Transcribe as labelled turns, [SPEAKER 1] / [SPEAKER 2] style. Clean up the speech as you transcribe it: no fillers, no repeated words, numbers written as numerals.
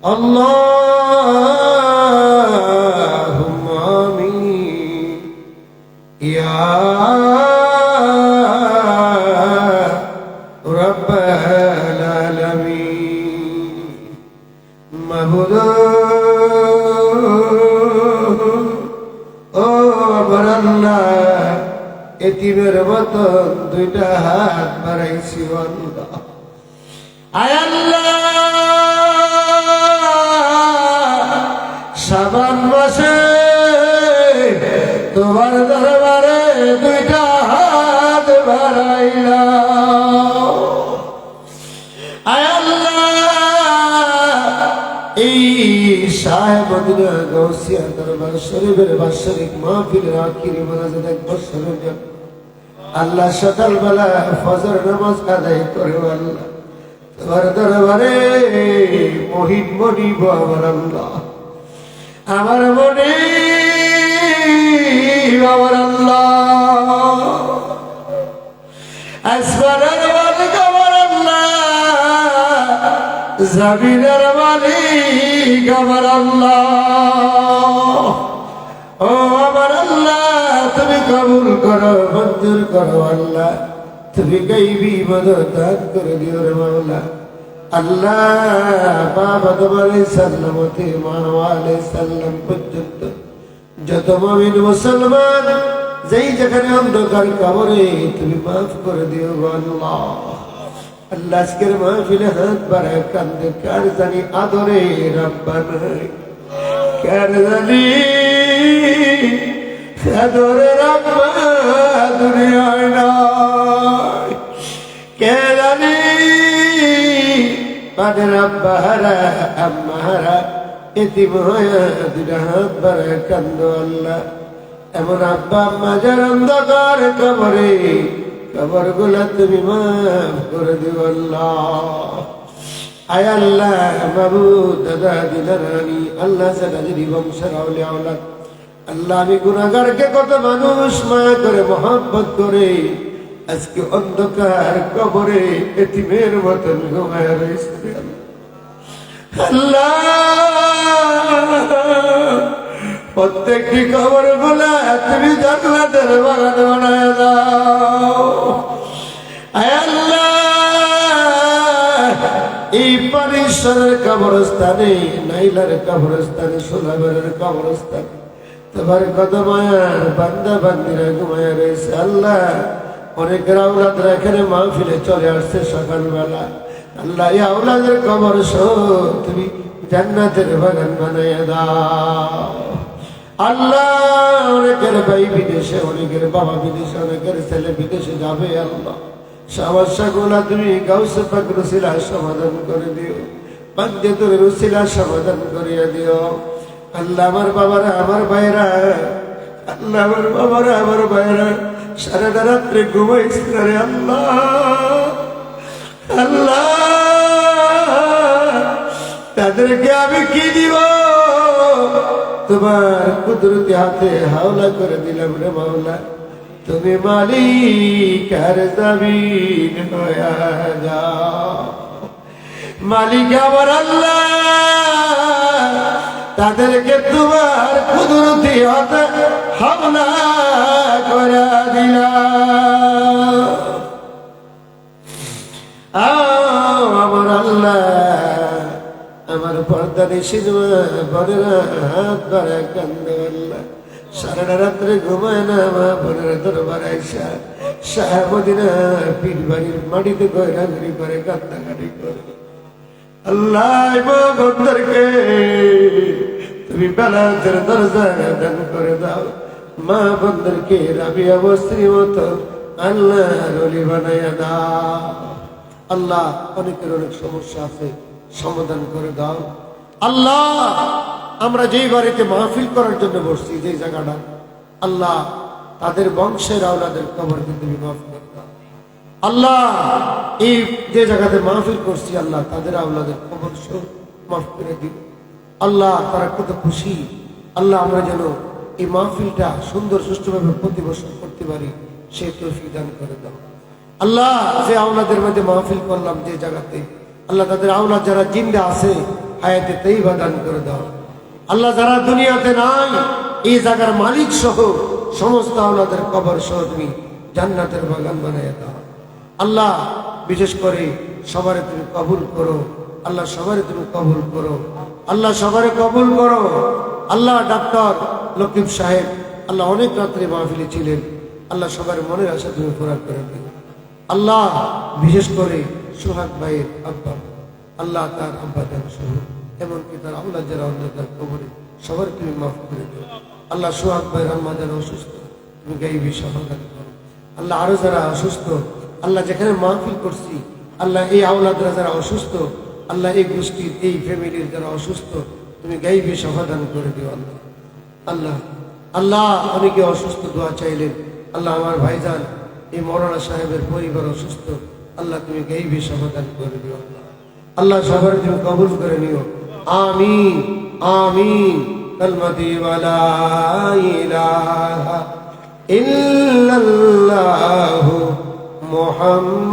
[SPEAKER 1] আল্লাহুম্মা আমিন ইয়া রাব্বাল আলামিন। মাবুদ ও আমার আল্লাহ, এতিমের মতন দুইটা হাত বাড়াইছি আল্লাহ। আয় আল্লাহ, শাবান মাসে তোমার দরবারে দুইটা হাত বাড়াইলাম। আয় আল্লাহ, এই শাহে মদিনা গাউসিয়া দরবার শরীফের বাৎসরিক মাহফিলের আখিরি মোনাজাত এক বছরের জন্য আল্লাহ সকালবেলা ফজর নামাজ আদায় করে আল্লাহ তোমার দরবারে মহিন মনিব আমার আল্লাহ, আমার মনে আমার আল্লাহ, আসমানের মালিক আমার আল্লাহ, জমিনের মালিক আমার আল্লাহ। ও আমার আল্লাহ, তুমি কবুল করো, মঞ্জুর করো আল্লাহ, তুমি গাইবি মদত দান করে দিও রে মাওলা। আল্লাহ বাবা তোমার সাল্লাম হতে মাওয়ালে সাল্লাম পর্যন্ত যত মুমিন মুসলমান যেই যেখানে অন্ধকার কবরে তুমি মাফ করে দিও আল্লাহ। আল্লাহ আজকের মাহফিলে হাত বাড়ায় কান্দে কার জানি আদরে রাব্বানা, কার জানি আদরে রাব্বা দুনিয়ায় নাই, কে জানি পাদের আব্বা হারা আম্মা হারা এতিম হয়ে দুটা হাত বাড়ায় কান্দ আল্লাহ। এমন আব্বা আম্মা যার অন্ধকার কবরে, কবর গুলা তুমি মাফ করে দিও আল্লাহ। আয় আল্লাহ, বাবু দাদা দিদা রানী আল্লাহ সাদাজি বংশের আউলিয়া আওলাদ আল্লাহ, আমি গুনাহগারকে কত মানুষ মায়া করে মহব্বত করে আজকে অন্ধকার কবরে এতিমের মতন ঘুমায় রয়েছে আল্লাহ। প্রত্যেকটি কবর গুলা তুমি জান্নাতের বাগান বানায় দাও। আয় আল্লাহ, এই পানিশ্বরের কবরস্থানে, নাইলার কবরস্থানে, সোলাবের কবরস্থানে তোমার কত মায়ার বান্দা বান্দিরা ঘুমায় রয়েছে আল্লাহ। অনেকের আওলাদরা এখানে মাহফিলে চলে আসছে সকালবেলা আল্লাহ, এই আওলাদের কবর সহ তুমি জান্নাতের বাগান বানাইয়া দাও আল্লাহ। অনেকের ভাই বিদেশে, অনেকের বাবা বিদেশে, অনেকের ছেলে বিদেশে যাবে আল্লাহ। সমস্যাগুলা তুমি গাউসে পাক রুসিলা সমাধান করে দিও, পাঞ্জেতুর রুসিলা সমাধান করিয়া দিও আল্লাহ। আমার বাবারা, আমার ভাইরা আল্লাহ, আমার বাবারা, আমার ভাইরা সারাটা রাত্রে ঘুমাইছিল রে আল্লাহ। আল্লাহ, তাদেরকে আমি কি দিব? তোমার কুদরতি হাতে হাওলা করে দিলাম রে মাওলা। তুমি মালিক আর জমিন হইয়া যাও, মালিক আমার আল্লাহ। তাদেরকে তোমার কুদরতি হাতে হাওলা করে দিলাম আমার আল্লাহ। আমার পর্দা সিনেমা বনেরা হাত বাড়ায় কান্দে আল্লাহ, সারাটা রাত্রে ঘুমায় না মা বোনের দরবার আইসা শাহ মদিনা পীর বাড়ির মাটিতে গয়রাগরি করে কান্দাকাটি করে আল্লাহ। মা বোনদেরকে তুমি বেলাতের দরজা দান করে দাও, মা বোনদেরকে রাবিয়া বস্ত্রী মতো আল্লাহ রলি বানাইয়া দাও আল্লাহ। অনেকের অনেক সমস্যা আছে, সমাধান করে দাও আল্লাহ। আমরা যেই বাড়িতে মাহফিল করার জন্য বসছি, যে জায়গাটা আল্লাহ, তাদের বংশের আওলাদের কবরকে তুমি মাফ করে দাও আল্লাহ। এই যে জায়গাতে মাহফিল করছি আল্লাহ, তাদের আওলাদের কবর সব মাফ করে দিও আল্লাহ। তারা কত খুশি আল্লাহ, আমরা যেন এই মাহফিলটা সুন্দর সুষ্ঠুভাবে প্রতি বছর করতে পারি, সে তৌফিক দান করে দাও আল্লাহ। যে আওলাদের মধ্যে মাহফিল করলাম যে জায়গাতে আল্লাহ, তাদের আওলাদ যারা জিন্দা আছে হায়াতে তৈবা দান করে দাও। আল্লাহ যারা দুনিয়াতে নাই এই জায়গার মালিক সহ সমস্ত আওলাদের কবর সহ তুমি জান্নাতের বাগান বানায় দাও। আল্লাহ বিশেষ করে সবারে তুমি কবুল করো। আল্লাহ সবারে তুমি কবুল করো। আল্লাহ সবারে কবুল করো। আল্লাহ ডাক্তার লকিব সাহেব আল্লাহ অনেক রাত্রে মাহফিলে ছিলেন। আল্লাহ সবার মনের আশা তুমি পূরণ করে দিও। আল্লাহ বিশেষ করে সোহাগ ভাইয়ের আব্বা, আল্লাহ তার আব্বা তার সহ এমনকি তার আল্লাহ যারা অন্ধকার কবরে সবার তুমি মাফ করে দিও। আল্লাহ সোহাগ ভাইয়ের আম্মা যারা অসুস্থ তুমি গাইবি সমাধান করো। আল্লাহ আরো যারা অসুস্থ, আল্লাহ যেখানে মাহফিল করছি আল্লাহ এই আওলাদরা যারা অসুস্থ, আল্লাহ এই গোষ্ঠীর এই ফ্যামিলির যারা অসুস্থ তুমি গাইবি সমাধান করে দিও। আল্লাহ আল্লাহ আল্লাহ অনেকে অসুস্থ দোয়া চাইলেন। আল্লাহ আমার ভাইজান এই মৌলানা সাহেবের পরিবার অসুস্থ, আল্লাহ তুমি গাইবি সমাধান করে দিও। আল্লাহ সবার তুমি কবুল করে নিও। আমিন আমিন। কালমাতি ওয়ালা ইলাহা ইল্লাল্লাহু মুহাম্মাদ